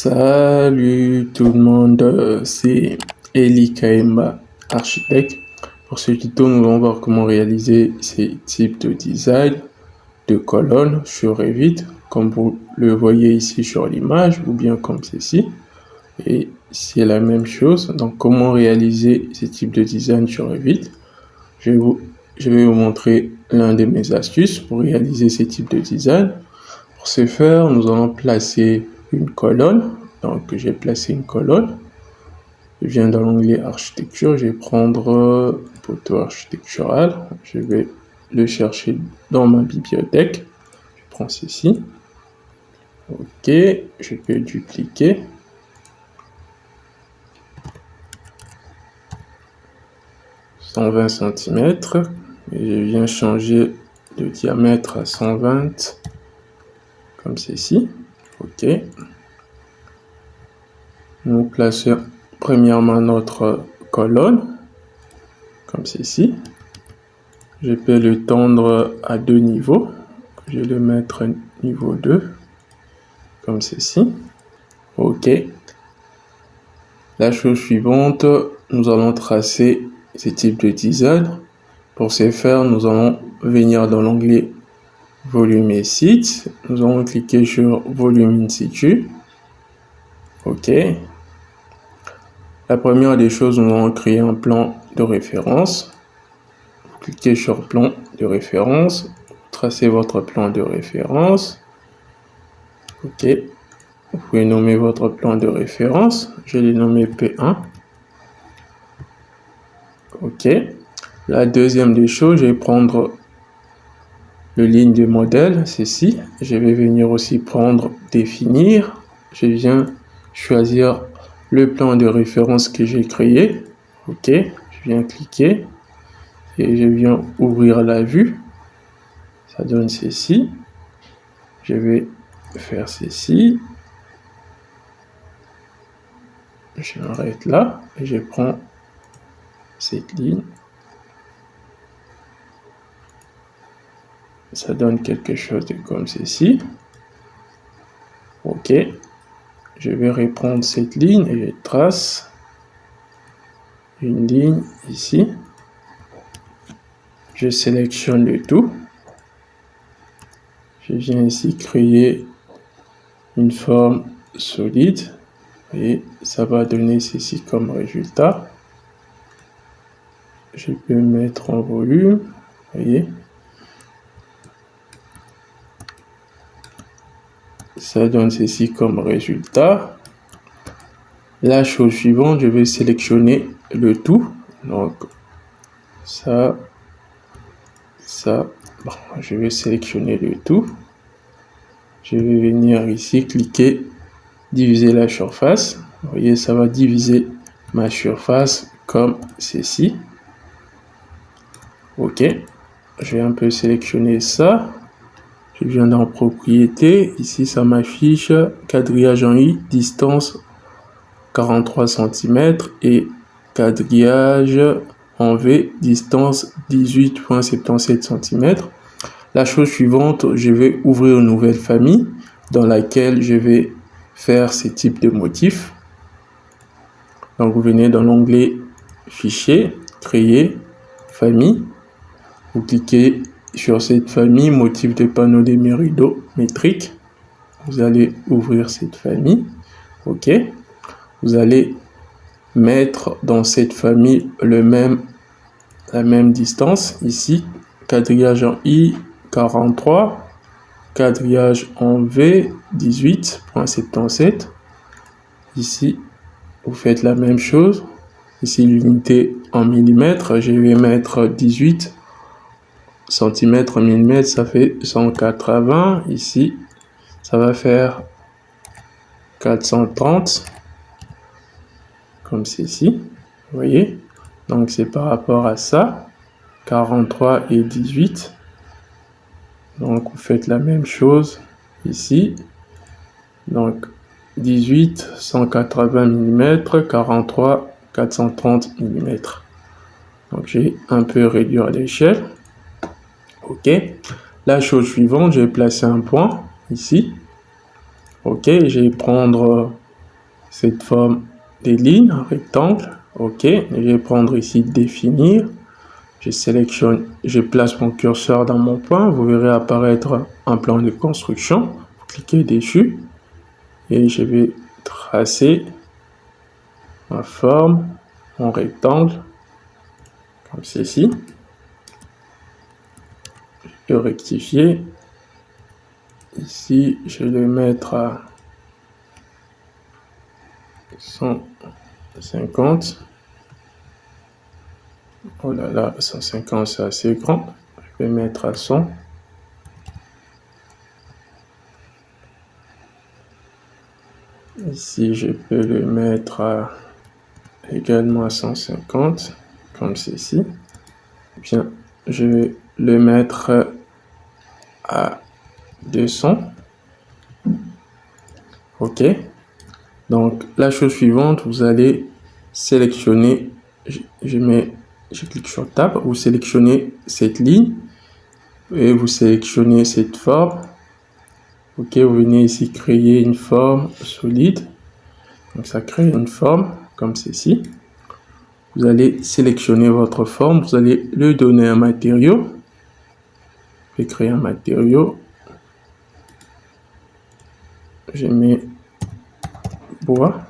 Salut tout le monde, c'est Eli Kaemba, architecte. Pour ce tuto, nous allons voir comment réaliser ces types de design de colonnes sur Revit, comme vous le voyez ici sur l'image, ou bien comme ceci. Et c'est la même chose. Donc, comment réaliser ces types de design sur Revit? Je vais vous montrer l'un de mes astuces pour réaliser ces types de design. Pour ce faire, nous allons placer une colonne. Donc, j'ai placé une colonne. Je viens dans l'onglet architecture. Je vais prendre poteau architectural. Je vais le chercher dans ma bibliothèque. Je prends ceci. OK. Je peux dupliquer. « 120 cm. Et je viens changer le diamètre à 120 comme ceci. OK. Nous plaçons premièrement notre colonne comme ceci. Je peux le tendre à deux niveaux. Je vais le mettre niveau 2 comme ceci. OK. La chose suivante, nous allons tracer ce type de design. Pour ce faire, nous allons venir dans l'onglet volume et site. Nous allons cliquer sur volume in situ. OK. La première des choses, nous allons créer un plan de référence. Vous cliquez sur plan de référence. Tracez votre plan de référence. OK. Vous pouvez nommer votre plan de référence. Je l'ai nommé P1. OK. La deuxième des choses, je vais prendre le ligne de modèle, ceci. Je vais venir aussi prendre définir. Je viens choisir le plan de référence que j'ai créé. OK. Je viens cliquer et je viens ouvrir la vue. Ça donne ceci. Je vais faire ceci. Je m'arrête là et je prends cette ligne. Ça donne quelque chose de comme ceci. OK. Je vais reprendre cette ligne et je trace une ligne ici. Je sélectionne le tout. Je viens ici créer une forme solide et ça va donner ceci comme résultat. Je peux mettre en volume, voyez. Ça donne ceci comme résultat. La chose suivante, je vais sélectionner le tout. Donc, ça. Bon, je vais sélectionner le tout. Je vais venir ici, cliquer, diviser la surface. Vous voyez, ça va diviser ma surface comme ceci. OK. Je vais un peu sélectionner ça. Je viens dans propriété. Ici, ça m'affiche quadrillage en I, distance 43 cm et quadrillage en V, distance 18,77 cm. La chose suivante, je vais ouvrir une nouvelle famille dans laquelle je vais faire ce type de motif. Donc, vous venez dans l'onglet Fichier, Créer, Famille. Vous cliquez sur cette famille, motif de panneau des rideaux métriques. Vous allez ouvrir cette famille. OK. Vous allez mettre dans cette famille la même distance. Ici, quadrillage en I, 43. Quadrillage en V, 18,77. Ici, vous faites la même chose. Ici, l'unité en millimètres. Je vais mettre 18 cm en millimètres, ça fait 180. Ici, ça va faire 430 comme ceci. Vous voyez, donc c'est par rapport à ça, 43 et 18. Donc vous faites la même chose ici. Donc 18 180 mm, 43 430 mm. Donc j'ai un peu réduit l'échelle. OK. La chose suivante, je vais placer un point ici. OK. Je vais prendre cette forme des lignes, un rectangle. OK, je vais prendre ici définir. Je sélectionne, je place mon curseur dans mon point. Vous verrez apparaître un plan de construction. Vous cliquez dessus et je vais tracer ma forme, mon rectangle, comme ceci. Je peux rectifier. Ici, je vais le mettre à 150. Oh là là, 150 c'est assez grand. Je vais mettre à 100. Ici, je peux le mettre également à 150, comme ceci. Bien, je vais le mettre à 200. OK. Donc, la chose suivante, vous allez sélectionner, je clique sur Tab, vous sélectionnez cette ligne et vous sélectionnez cette forme. OK, vous venez ici créer une forme solide. Donc, ça crée une forme comme ceci. Vous allez sélectionner votre forme, vous allez lui donner un matériau. Je vais créer un matériau. Je mets bois.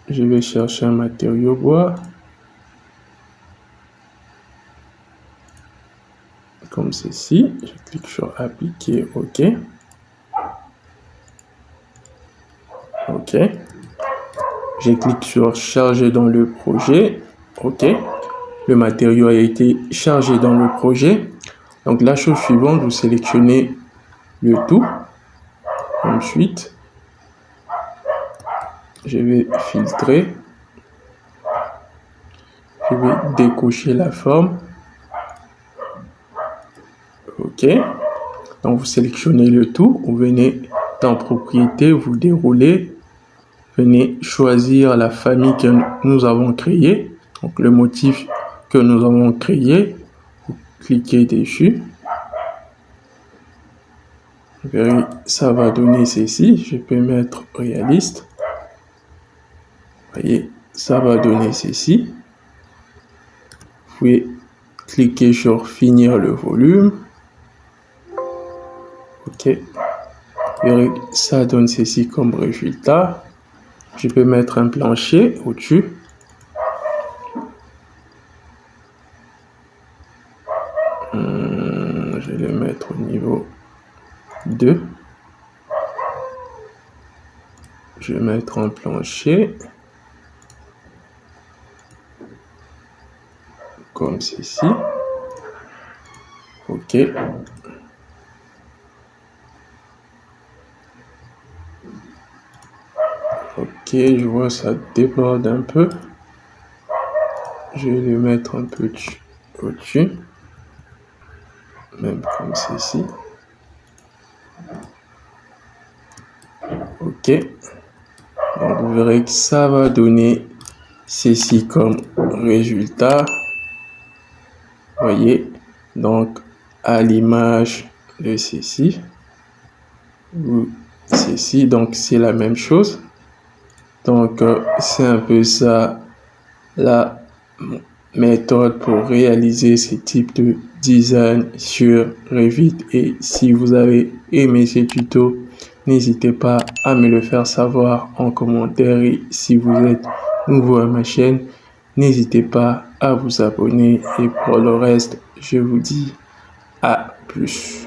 Je vais chercher un matériau bois. Comme ceci. Je clique sur appliquer, OK. OK. Je clique sur charger dans le projet. OK. Le matériau a été chargé dans le projet. Donc la chose suivante, vous sélectionnez le tout. Ensuite, je vais filtrer. Je vais décocher la forme. OK. Donc vous sélectionnez le tout. Vous venez dans propriété, vous déroulez. Venez choisir la famille que nous avons créée. Donc le motif que nous avons créé. Vous cliquez dessus. Vous verrez, ça va donner ceci. Je peux mettre réaliste. Vous voyez, ça va donner ceci. Vous pouvez cliquer sur finir le volume. OK. Vous verrez, ça donne ceci comme résultat. Je peux mettre un plancher au-dessus. Je vais le mettre au niveau 2. Je vais mettre un plancher. Comme ceci. OK. OK, je vois ça déborde un peu. Je vais le mettre un peu au-dessus. Même comme ceci. OK. Donc vous verrez que ça va donner ceci comme résultat. Voyez, donc à l'image de ceci ou ceci, donc c'est la même chose. Donc c'est un peu ça la méthode pour réaliser ce type de design sur Revit. Et si vous avez aimé ce tuto, n'hésitez pas à me le faire savoir en commentaire. Et si vous êtes nouveau à ma chaîne, n'hésitez pas à vous abonner. Et pour le reste, je vous dis à plus.